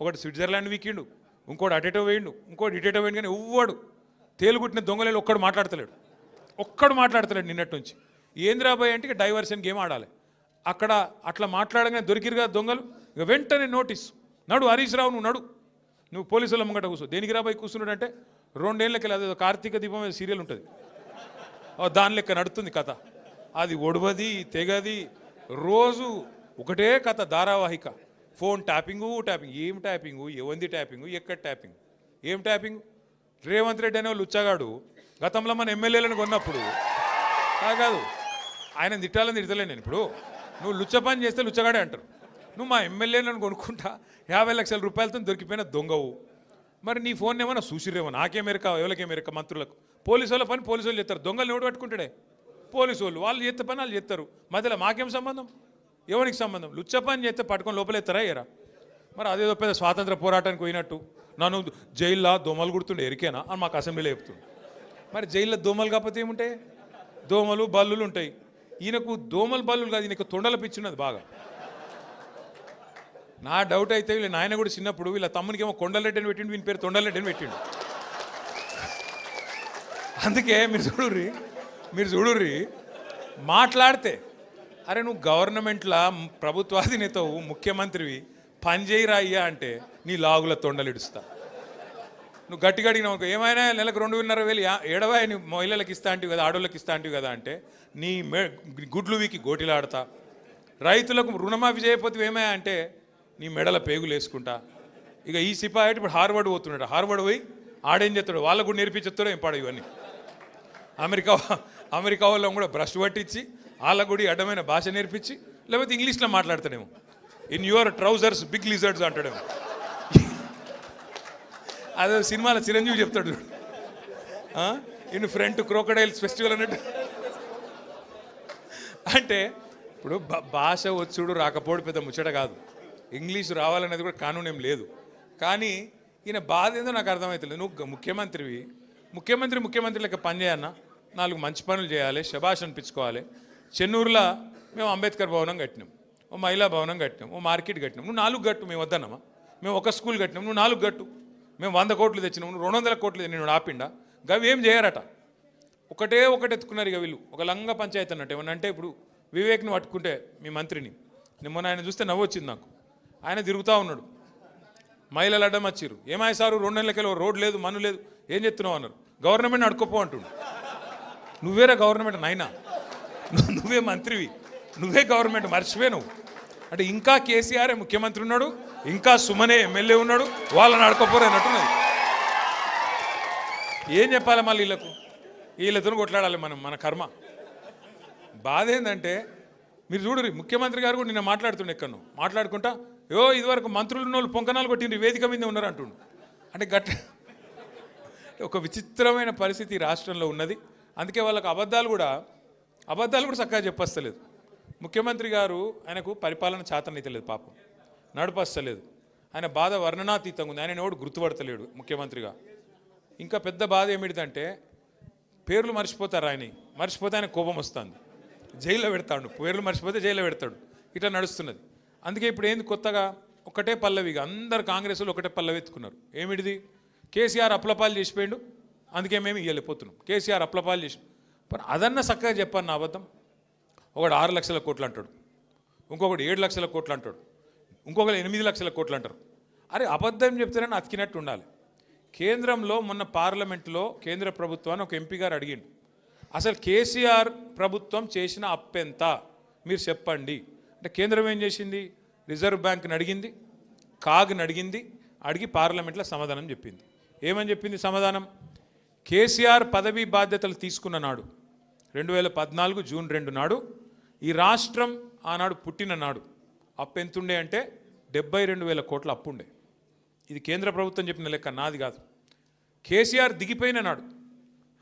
ఒకటి స్విట్జర్లాండ్ వీకిండు, ఇంకోటి అటేటో వేయండు, ఇంకోటి ఇటేటో వేయండు, కానీ ఎవ్వడు తేలుగుట్టిన దొంగలేలు ఒక్కడు మాట్లాడతలేడు నిన్నటి నుంచి. ఏంద్రాబాయ్ అంటే ఇక డైవర్షన్ గేమ్ ఆడాలి. అక్కడ అట్లా మాట్లాడగానే దొరికిరుగా దొంగలు, ఇక వెంటనే నోటీస్, నడు హరీష్ రావు నువ్వు పోలీసుల ముంగట కూర్చో. దేనికి రాబాయి కూర్చున్నాడంటే 2 ఏళ్ళకి అదేదో కార్తీక దీపం సీరియల్ ఉంటుంది, దాని లెక్క నడుతుంది కథ. అది ఒడవది తెగది, రోజు ఒకటే కథ ధారావాహిక. ఫోన్ ట్యాపింగు ఏం ట్యాపింగు, ఎవంది ట్యాపింగు, ఎక్కడ ట్యాపింగ్, ఏం ట్యాపింగ్. రేవంత్ రెడ్డి అనే వాళ్ళు లుచ్చగాడు గతంలో మన ఎమ్మెల్యేలను కొన్నప్పుడు కాదు, ఆయన తిట్టాలని తిడతలే నేను. ఇప్పుడు నువ్వు లుచ్చ పని చేస్తే లుచ్చగాడే అంటారు. నువ్వు మా ఎమ్మెల్యేలను కొనుక్కుంటా 50 లక్షల రూపాయలతో దొరికిపోయిన దొంగవు. మరి నీ ఫోన్ ఏమన్నా చూసిరేమో, నాకేమెరక ఎవరికేమెరక, మంత్రులకు. పోలీసు వాళ్ళ పని పోలీసు వాళ్ళు చేస్తారు, దొంగలు ఎవడు పట్టుకుంటాడే పోలీసు వాళ్ళు చేస్తే పని వాళ్ళు చేస్తారు. మధ్యలో మాకేం సంబంధం, ఎవరికి సంబంధం. లుచ్చ పని చేస్తే పట్టుకొని లోపలెత్తారా ఎరా. మరి అదేదో పెద్ద స్వాతంత్ర పోరాటానికి పోయినట్టు నన్ను జైల్లో దోమలు కుడుతుండే ఎరికేనా అని మాకు అసెంబ్లీలో చెప్తుంది. మరి జైల్లో దోమలు కాకపోతే ఏముంటాయి, దోమలు బల్లులు ఉంటాయి. ఈయనకు దోమలు బల్లులు కాదు, ఈయనకు తొండల పిచ్చున్నది బాగా. నా డౌట్ అయితే వీళ్ళ నాయన కూడా చిన్నప్పుడు వీళ్ళ తమ్మునికి ఏమో కొండలరెడ్డి అని పెట్టిండు, వీని పేరు తొండలరెడ్డి అని పెట్టిండు. అందుకే మీరు చూడుర్రి మాట్లాడితే, అరే నువ్వు గవర్నమెంట్లో ప్రభుత్వాధినేతవు, ముఖ్యమంత్రివి, పని చేయరా అయ్యా అంటే నీ లాగుల తొండలు ఇడుస్తా. నువ్వు గట్టిగా అడిగినావు, ఏమైనా నెలకు 2,500 ఏడవా నీ మహిళలకు ఇస్తా అంటివి కదా, ఆడోళ్ళకి ఇస్తా అంటివి కదా అంటే నీ గుడ్లు వీకి గోటిలాడతా. రైతులకు రుణమాఫీ చేయకపోతే ఏమయ్యా అంటే నీ మెడల పేగులు వేసుకుంటా. ఇక ఈ సిపాయి ఇప్పుడు హార్వర్డ్ పోతున్నాడు, హార్వర్డ్ పోయి ఆడేం చెప్తాడు, వాళ్ళకు కూడా నేర్పించేస్తాడో ఏం పాడు ఇవన్నీ. అమెరికా వాళ్ళని కూడా బ్రష్ పట్టించి వాళ్ళకు కూడా అడ్డమైన భాష నేర్పించి, లేకపోతే ఇంగ్లీష్లో మాట్లాడతాడేమో. In your trousers big lizards అంటాడేమో. అదే సినిమాలో చిరంజీవి చెప్తాడు, ఇన్ ఫ్రంట్ క్రోకడైల్స్ ఫెస్టివల్ అన్నట్టు. అంటే ఇప్పుడు భాష వచ్చుడు రాకపోవడం పెద్ద ముచ్చట కాదు, ఇంగ్లీషు రావాలనేది కూడా కానూన్ ఏం లేదు. కానీ ఈయన బాధ ఏందో నాకు అర్థమవుతుంది. నువ్వు ముఖ్యమంత్రి లెక్క పని చేయన్నా, 4 మంచి పనులు చేయాలి, శభాష్ అనిపించుకోవాలి. చెన్నూరులో మేము అంబేద్కర్ భవనం కట్టినాం, ఓ మహిళా భవనం కట్టినాం, ఓ మార్కెట్ కట్టినాం. నువ్వు 4 గట్టు, మేము వద్దన్నామా? మేము ఒక స్కూల్ కట్టినాం, నువ్వు 4 గట్టు. మేము 100 కోట్లు తెచ్చినాం, నువ్వు 200 కోట్లు నేను ఆపిండా. గవి ఏం చేయరట, ఒకటే ఎత్తుకున్నారు ఇక వీళ్ళు. ఒక లంగా పంచాయతీ అన్నట్టు. ఏమన్నా అంటే ఇప్పుడు వివేక్ని పట్టుకుంటే మీ మంత్రిని, మొన్న ఆయన చూస్తే నవ్వు వచ్చింది నాకు. ఆయన తిరుగుతూ ఉన్నాడు, మహిళలు అడ్డం వచ్చిర్రు. ఏమాయి సారు 2 నెలలకెళ్ళి రోడ్ లేదు, మన్ను లేదు, ఏం చెప్తున్నావు అన్నారు. గవర్నమెంట్ని అడుకోపో అంటుండు. నువ్వేరా గవర్నమెంట్ నాయనా, నువ్వే మంత్రివి, నువ్వే గవర్నమెంట్, మర్చిపోయి నువ్వు అంటే. ఇంకా కేసీఆరే ముఖ్యమంత్రి ఉన్నాడు, ఇంకా సుమనే ఎమ్మెల్యే ఉన్నాడు, వాళ్ళని అడుకోపోరు అన్నట్టున్నది. ఏం చెప్పాలి మళ్ళీ వీళ్ళతో కొట్లాడాలి మన కర్మ. బాధ ఏంటంటే మీరు చూడరు, ముఖ్యమంత్రి గారు కూడా నిన్న మాట్లాడుతుండే ఎక్కడో మాట్లాడుకుంటా, ఇదివరకు మంత్రులు ఉన్న వాళ్ళు పొంకనాలు కొట్టిండ్రు, వేదిక మీద ఉన్నారు అంటుండు. అంటే ఒక విచిత్రమైన పరిస్థితి రాష్ట్రంలో ఉన్నది. అందుకే వాళ్ళకు అబద్ధాలు కూడా చక్కగా చెప్పస్తలేదు. ముఖ్యమంత్రి గారు ఆయనకు పరిపాలన చేతనైతలేదు, పాపం నడిపస్తలేదు. ఆయన బాధ వర్ణనాతీతంగా ఉంది. ఆయన ఎవడు గుర్తుపడతలేడు ముఖ్యమంత్రిగా. ఇంకా పెద్ద బాధ ఏమిటిదంటే పేర్లు మర్చిపోతారు, మర్చిపోతే ఆయన కోపం వస్తుంది, జైల్లో పెడతాడు. పేర్లు మర్చిపోతే జైల్లో పెడతాడు. ఇట్లా నడుస్తున్నది. అందుకే ఇప్పుడు ఏంది కొత్తగా ఒకటే పల్లవిగా అందరు కాంగ్రెస్లో ఒకటే పల్లవి ఎత్తుకున్నారు. ఏమిటిది, కేసీఆర్ అప్లపాలు చేసిపోయాడు, అందుకే మేము ఇవ్వలేకపోతున్నాం. కేసీఆర్ అప్లపాలు చేసి అదన్న చక్కగా చెప్పాను నా అబద్ధం. ఒకడు 6 లక్షల కోట్లు అంటాడు, ఇంకొకటి 7 లక్షల కోట్లు అంటాడు, ఇంకొకరు 8 లక్షల కోట్లు అంటారు. అరే అబద్ధం చెప్తేనే అతికినట్టు ఉండాలి. కేంద్రంలో మొన్న పార్లమెంట్లో కేంద్ర ప్రభుత్వాన్ని ఒక ఎంపీ గారు అడిగిండు, అసలు కేసీఆర్ ప్రభుత్వం చేసిన అప్పెంత మీరు చెప్పండి అంటే కేంద్రం ఏం చేసింది, రిజర్వ్ బ్యాంక్ని అడిగింది, కాగ్ని అడిగి పార్లమెంట్లో సమాధానం చెప్పింది. ఏమని చెప్పింది సమాధానం? కేసీఆర్ పదవీ బాధ్యతలు తీసుకున్న నాడు 2014 జూన్ 2 నాడు ఈ రాష్ట్రం ఆనాడు పుట్టిన నాడు అప్పు ఎంతుండే అంటే 72,000 కోట్ల అప్పు ఉండే. ఇది కేంద్ర ప్రభుత్వం చెప్పిన లెక్క, నాది కాదు. కేసీఆర్ దిగిపోయిన నాడు